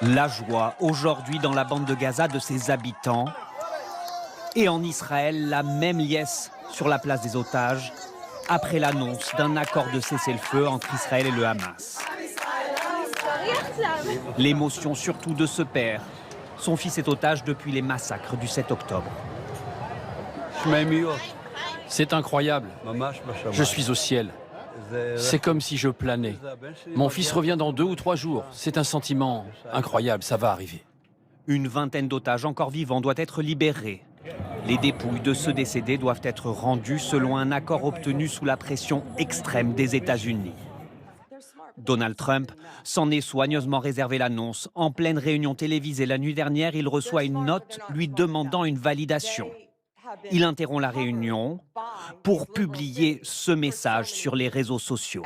La joie aujourd'hui dans la bande de Gaza de ses habitants. Et en Israël, la même liesse sur la place des otages après l'annonce d'un accord de cessez-le-feu entre Israël et le Hamas. L'émotion surtout de ce père. Son fils est otage depuis les massacres du 7 octobre. C'est incroyable. Je suis au ciel. C'est comme si je planais. Mon fils revient dans 2 ou 3 jours. C'est un sentiment incroyable, ça va arriver. Une vingtaine d'otages encore vivants doit être libérés. Les dépouilles de ceux décédés doivent être rendues selon un accord obtenu sous la pression extrême des États-Unis. Donald Trump s'en est soigneusement réservé l'annonce. En pleine réunion télévisée la nuit dernière, il reçoit une note lui demandant une validation. Il interrompt la réunion pour publier ce message sur les réseaux sociaux.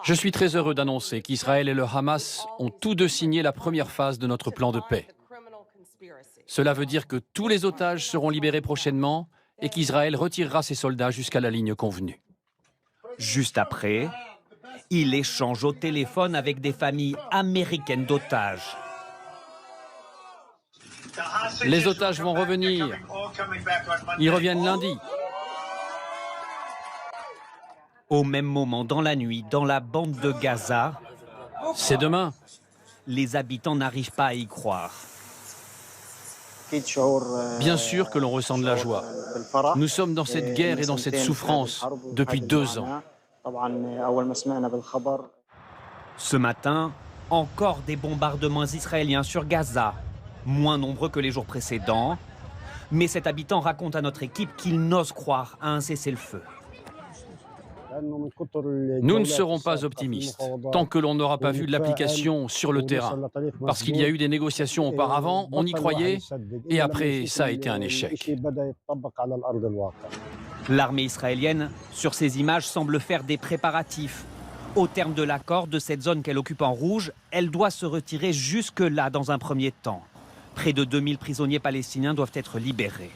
Je suis très heureux d'annoncer qu'Israël et le Hamas ont tous deux signé la première phase de notre plan de paix. Cela veut dire que tous les otages seront libérés prochainement et qu'Israël retirera ses soldats jusqu'à la ligne convenue. Juste après, il échange au téléphone avec des familles américaines d'otages. Les otages vont revenir. Ils reviennent lundi. Au même moment, dans la nuit, dans la bande de Gaza, c'est demain. Les habitants n'arrivent pas à y croire. Bien sûr que l'on ressent de la joie. Nous sommes dans cette guerre et dans cette souffrance depuis 2 ans. Ce matin, encore des bombardements israéliens sur Gaza, moins nombreux que les jours précédents. Mais cet habitant raconte à notre équipe qu'il n'ose croire à un cessez-le-feu. Nous ne serons pas optimistes tant que l'on n'aura pas vu l'application sur le terrain. Parce qu'il y a eu des négociations auparavant, on y croyait, et après, ça a été un échec. L'armée israélienne, sur ces images, semble faire des préparatifs. Au terme de l'accord de cette zone qu'elle occupe en rouge, elle doit se retirer jusque-là dans un premier temps. Près de 2000 prisonniers palestiniens doivent être libérés.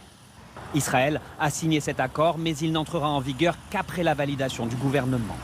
Israël a signé cet accord, mais il n'entrera en vigueur qu'après la validation du gouvernement.